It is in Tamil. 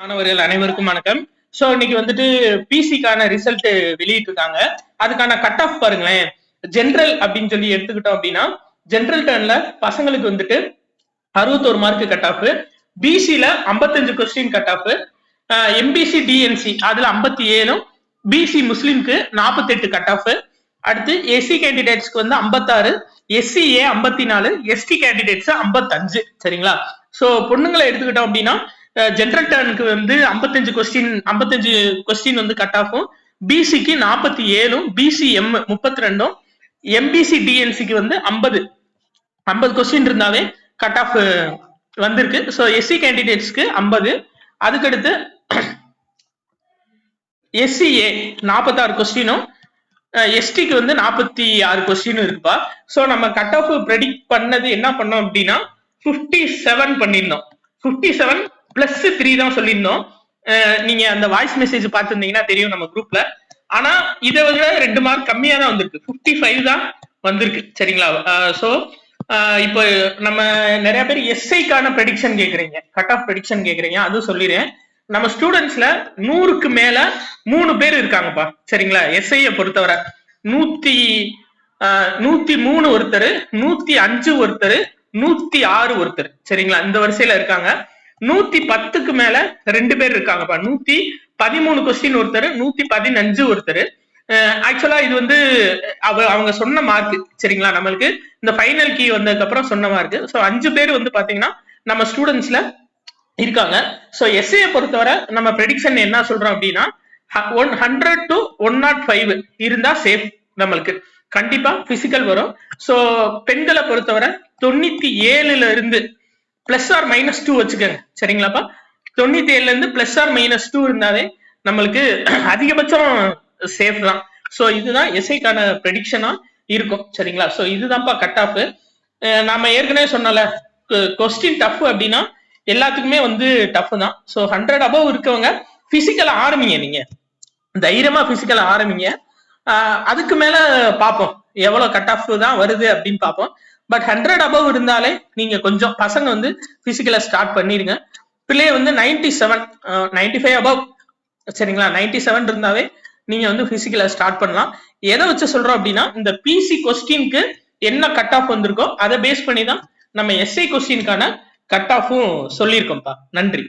மாணவர்கள் அனைவருக்கும் வணக்கம். சோ இன்னைக்கு வந்துட்டு பிசிக்கான ரிசல்ட் வெளியிட்டு இருக்காங்க. அதுக்கான கட் ஆஃப் பாருங்களேன். ஜெனரல் அப்படின்னு சொல்லி எடுத்துக்கிட்டோம் அப்படின்னா ஜெனரல் டர்ன்ல பசங்களுக்கு வந்துட்டு 61 மார்க் கட் ஆஃப், பிசில 55 question cut off, MBC DNC அதுல 57, பிசி முஸ்லிம்க்கு 48 கட் ஆஃப். அடுத்து எஸ்சி கேண்டிடேட்ஸ்க்கு வந்து 56, எஸ்சிஏ 54, எஸ்டி கேண்டிடேட்ஸ் 55. சரிங்களா? சோ பொண்ணுங்களை எடுத்துக்கிட்டோம் அப்படின்னா ஜெனரல் டர்னுக்கு வந்து 55 கொஸ்டின் வந்து கட் ஆஃபும், பிசிக்கு 47, பிசிஎம் 32, எம்பிசி டிஎன்சிக்கு வந்து 50 கொஸ்டின் இருந்தாவே கட் ஆஃப் வந்திருக்கு. ஸோ எஸ்சி கேண்டிடேட்ஸ்க்கு 50, அதுக்கடுத்து எஸ்சிஏ 46 கொஸ்டினும், எஸ்டிக்கு வந்து 46 கொஸ்டினும் இருக்குப்பா. ஸோ நம்ம கட் ஆஃப் ப்ரெடிக்ட் பண்ணது என்ன பண்ணோம் அப்படின்னா 57 பண்ணியிருந்தோம். 57 பிளஸ் 3 தான் சொல்லியிருந்தோம். நீங்க அந்த வாய்ஸ் மெசேஜ் பார்த்துருந்தீங்கன்னா தெரியும் நம்ம குரூப்ல. ஆனா இதை விட 2 மார்க் கம்மியா தான் வந்திருக்கு. 55 தான் வந்திருக்கு. சரிங்களா? சோ இப்போ நம்ம நிறைய பேர் எஸ்ஐக்கான ப்ரெடிக்ஷன் கேக்குறீங்க, கட் ஆஃப் ப்ரெடிக்ஷன் கேக்குறீங்க. அதுவும் சொல்லிடுறேன். நம்ம ஸ்டூடெண்ட்ஸ்ல 100க்கு மேல 3 பேர் இருக்காங்கப்பா. சரிங்களா? எஸ்ஐயை பொறுத்தவரை 103 ஒருத்தர், 105 ஒருத்தர், 106 ஒருத்தர். சரிங்களா? இந்த வரிசையில இருக்காங்க. 110க்கு மேல 2 பேர் இருக்காங்கப்பா. 113 கொஸ்டின் ஒருத்தர், 115 ஒருத்தர். ஆக்சுவலா இது வந்து அவங்க சொன்ன மார்க். சரிங்களா? நம்மளுக்கு இந்த ஃபைனல் கீ வந்ததுக்கு அப்புறம் சொன்ன மார்க். ஸோ 5 பேர் வந்து பாத்தீங்கன்னா நம்ம ஸ்டூடெண்ட்ஸ்ல இருக்காங்க. ஸோ எஸ்ஏ பொறுத்தவரை நம்ம ப்ரெடிக்ஷன் என்ன சொல்றோம் அப்படின்னா 100 to 105 இருந்தா சேஃப். நம்மளுக்கு கண்டிப்பா பிசிக்கல் வரும். ஸோ பெண்களை பொறுத்தவரை 97ல இருந்து பிளஸ் ஆர் மைனஸ் 2 வச்சுக்கோங்க. சரிங்களாப்பா? 97ல இருந்து பிளஸ் ஆர் மைனஸ் 2 இருந்தாலே நம்மளுக்கு அதிகபட்சம் சேஃப் தான். ஸோ இதுதான் எஸ்ஐக்கான ப்ரெடிக்ஷனா இருக்கும். சரிங்களா? ஸோ இதுதான்ப்பா கட் ஆஃப். நாம ஏற்கனவே சொன்னல கொஸ்டின் டஃப் அப்படின்னா எல்லாத்துக்குமே வந்து டஃப் தான். ஸோ 100 அபவ் இருக்கவங்க பிசிக்கல் ஆரம்பிங்க. நீங்க தைரியமா பிசிக்கல் ஆரம்பிங்க. அதுக்கு மேல பார்ப்போம் எவ்வளவு கட் ஆஃப் தான் வருது அப்படின்னு பார்ப்போம். பட் 100 அபவ் இருந்தாலே நீங்க கொஞ்சம் பசங்க வந்து பிசிக்கலை ஸ்டார்ட் பண்ணிருங்க. பிள்ளை வந்து 97, 95 அபவ். சரிங்களா? 97 இருந்தாவே நீங்க வந்து பிசிக்கலை ஸ்டார்ட் பண்ணலாம். எதை வச்சு சொல்றோம் அப்படின்னா இந்த பிசி கொஸ்டினுக்கு என்ன கட் ஆஃப் வந்திருக்கோ அதை பேஸ் பண்ணி தான் நம்ம எஸ்ஐ கொஸ்டினுக்கான கட் ஆஃபும் சொல்லியிருக்கோம்ப்பா. நன்றி.